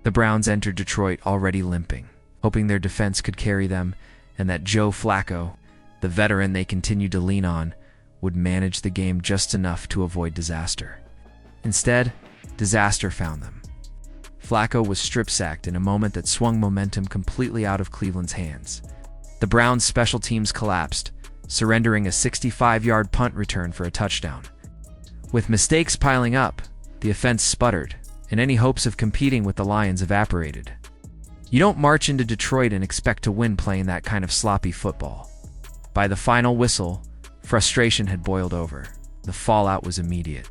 The Browns entered Detroit already limping, hoping their defense could carry them and that Joe Flacco, the veteran they continued to lean on, would manage the game just enough to avoid disaster. Instead, disaster found them. Flacco was strip-sacked in a moment that swung momentum completely out of Cleveland's hands. The Browns' special teams collapsed, surrendering a 65-yard punt return for a touchdown. With mistakes piling up, the offense sputtered, and any hopes of competing with the Lions evaporated. You don't march into Detroit and expect to win playing that kind of sloppy football. By the final whistle, frustration had boiled over. The fallout was immediate.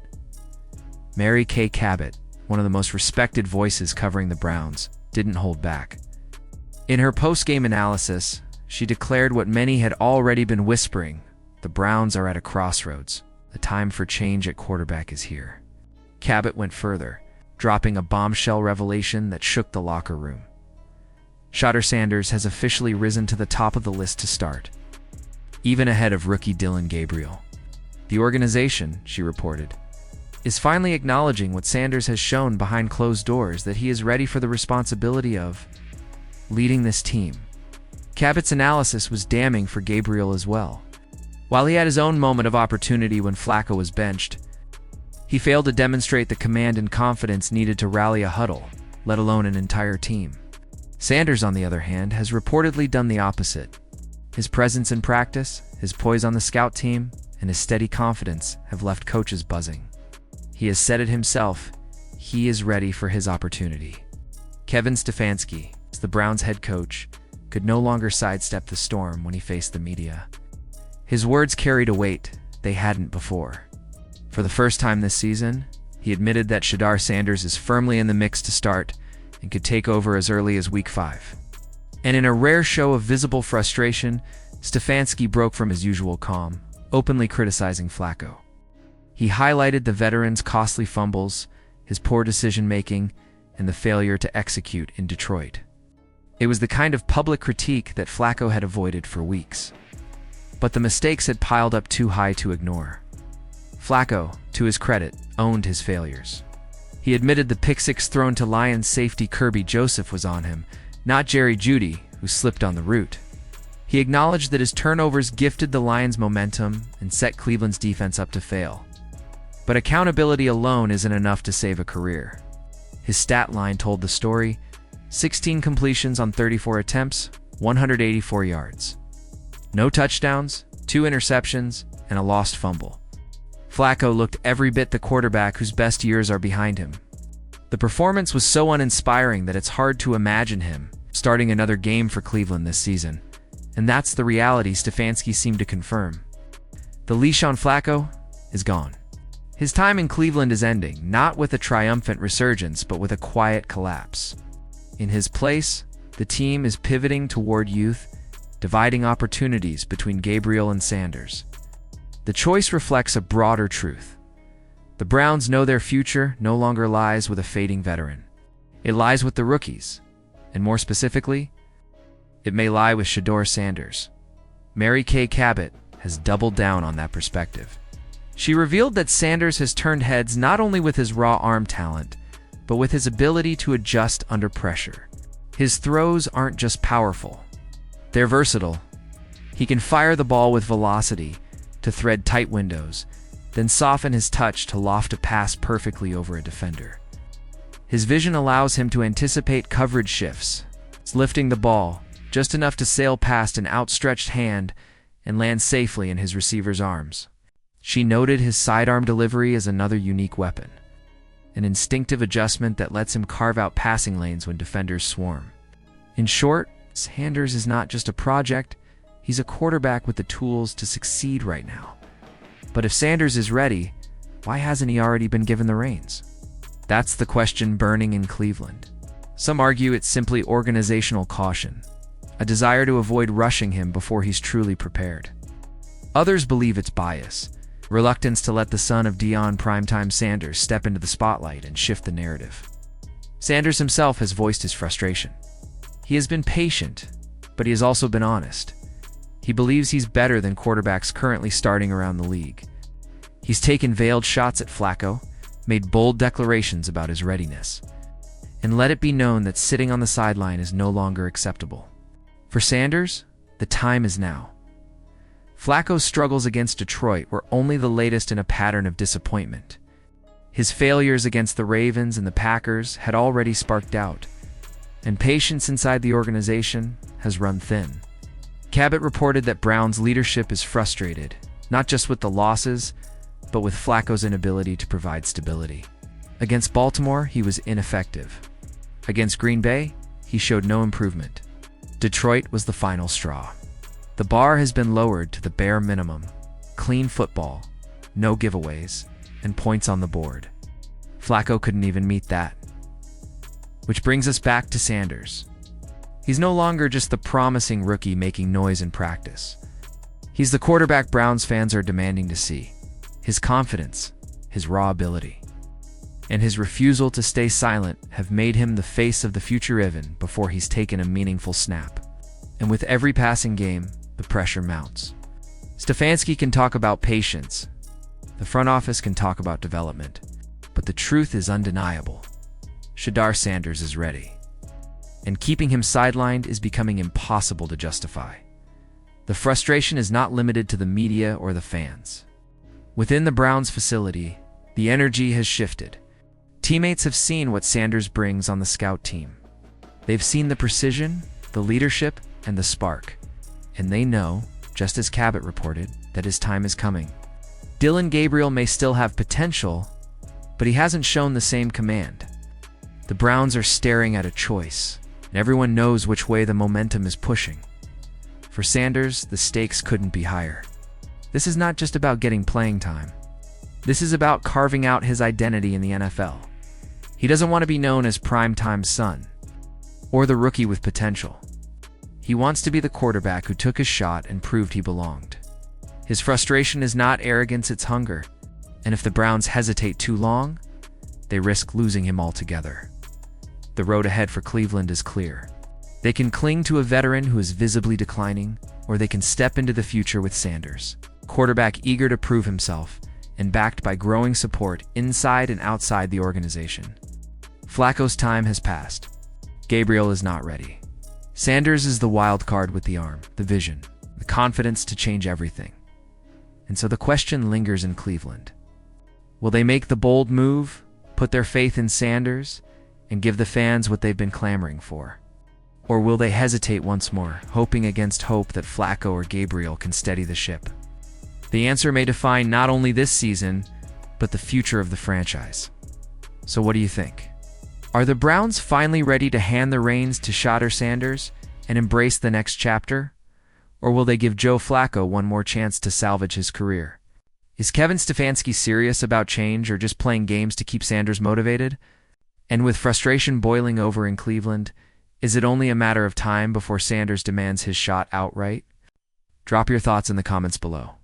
Kay Cabot, one of the most respected voices covering the Browns, didn't hold back. In her post-game analysis, she declared what many had already been whispering: the Browns are at a crossroads. The time for change at quarterback is here. Cabot went further, dropping a bombshell revelation that shook the locker room. Shador Sanders has officially risen to the top of the list to start, even ahead of rookie Dylan Gabriel. The organization, she reported, is finally acknowledging what Sanders has shown behind closed doors, that he is ready for the responsibility of leading this team. Cabot's analysis was damning for Gabriel as well. While he had his own moment of opportunity when Flacco was benched, he failed to demonstrate the command and confidence needed to rally a huddle, let alone an entire team. Sanders, on the other hand, has reportedly done the opposite. His presence in practice, his poise on the scout team, and his steady confidence have left coaches buzzing. He has said it himself, he is ready for his opportunity. Kevin Stefanski, the Browns head coach, could no longer sidestep the storm when he faced the media. His words carried a weight they hadn't before. For the first time this season, he admitted that Shador Sanders is firmly in the mix to start and could take over as early as Week 5. And in a rare show of visible frustration, Stefanski broke from his usual calm, openly criticizing Flacco. He highlighted the veteran's costly fumbles, his poor decision-making, and the failure to execute in Detroit. It was the kind of public critique that Flacco had avoided for weeks. But the mistakes had piled up too high to ignore. Flacco, to his credit, owned his failures. He admitted the pick-six thrown to Lions safety Kirby Joseph was on him, not Jerry Jeudy, who slipped on the route. He acknowledged that his turnovers gifted the Lions momentum and set Cleveland's defense up to fail. But accountability alone isn't enough to save a career. His stat line told the story: 16 completions on 34 attempts, 184 yards. No touchdowns, 2 interceptions, and a lost fumble. Flacco looked every bit the quarterback whose best years are behind him. The performance was so uninspiring that it's hard to imagine him starting another game for Cleveland this season. And that's the reality Stefanski seemed to confirm. The leash on Flacco is gone. His time in Cleveland is ending, not with a triumphant resurgence, but with a quiet collapse. In his place, the team is pivoting toward youth, dividing opportunities between Gabriel and Sanders. The choice reflects a broader truth. The Browns know their future no longer lies with a fading veteran. It lies with the rookies, and more specifically, it may lie with Shador Sanders. Kay Cabot has doubled down on that perspective. She revealed that Sanders has turned heads not only with his raw arm talent, but with his ability to adjust under pressure. His throws aren't just powerful, they're versatile. He can fire the ball with velocity to thread tight windows, then soften his touch to loft a pass perfectly over a defender. His vision allows him to anticipate coverage shifts, lifting the ball just enough to sail past an outstretched hand and land safely in his receiver's arms. She noted his sidearm delivery as another unique weapon, an instinctive adjustment that lets him carve out passing lanes when defenders swarm. In short, Sanders is not just a project, he's a quarterback with the tools to succeed right now. But if Sanders is ready, why hasn't he already been given the reins? That's the question burning in Cleveland. Some argue it's simply organizational caution, a desire to avoid rushing him before he's truly prepared. Others believe it's bias, reluctance to let the son of Deion primetime Sanders step into the spotlight and shift the narrative. Sanders himself has voiced his frustration. He has been patient, but he has also been honest. He believes he's better than quarterbacks currently starting around the league. He's taken veiled shots at Flacco, made bold declarations about his readiness. and let it be known that sitting on the sideline is no longer acceptable. For Sanders, the time is now. Flacco's struggles against Detroit were only the latest in a pattern of disappointment. His failures against the Ravens and the Packers had already sparked doubt, and patience inside the organization has run thin. Cabot reported that Browns leadership is frustrated, not just with the losses, but with Flacco's inability to provide stability. Against Baltimore, he was ineffective. Against Green Bay, he showed no improvement. Detroit was the final straw. The bar has been lowered to the bare minimum: clean football, no giveaways, and points on the board. Flacco couldn't even meet that. Which brings us back to Sanders. He's no longer just the promising rookie making noise in practice. He's the quarterback Browns fans are demanding to see. His confidence, his raw ability, and his refusal to stay silent have made him the face of the future even before he's taken a meaningful snap. And with every passing game, the pressure mounts. Stefanski can talk about patience. The front office can talk about development. But the truth is undeniable. Shador Sanders is ready. And keeping him sidelined is becoming impossible to justify. The frustration is not limited to the media or the fans. Within the Browns facility, the energy has shifted. Teammates have seen what Sanders brings on the scout team. They've seen the precision, the leadership, and the spark. And they know, just as Cabot reported, that his time is coming. Dylan Gabriel may still have potential, but he hasn't shown the same command. The Browns are staring at a choice, and everyone knows which way the momentum is pushing. For Sanders, the stakes couldn't be higher. This is not just about getting playing time. This is about carving out his identity in the NFL. He doesn't want to be known as primetime son, or the rookie with potential. He wants to be the quarterback who took his shot and proved he belonged. His frustration is not arrogance, it's hunger. And if the Browns hesitate too long, they risk losing him altogether. The road ahead for Cleveland is clear. They can cling to a veteran who is visibly declining, or they can step into the future with Sanders, quarterback eager to prove himself and backed by growing support inside and outside the organization. Flacco's time has passed. Gabriel is not ready. Sanders is the wild card with the arm, the vision, the confidence to change everything. And so the question lingers in Cleveland. Will they make the bold move, put their faith in Sanders, and give the fans what they've been clamoring for? Or will they hesitate once more, hoping against hope that Flacco or Gabriel can steady the ship? The answer may define not only this season, but the future of the franchise. So what do you think? Are the Browns finally ready to hand the reins to Shador Sanders and embrace the next chapter? Or will they give Joe Flacco one more chance to salvage his career? Is Kevin Stefanski serious about change or just playing games to keep Sanders motivated? And with frustration boiling over in Cleveland, is it only a matter of time before Sanders demands his shot outright? Drop your thoughts in the comments below.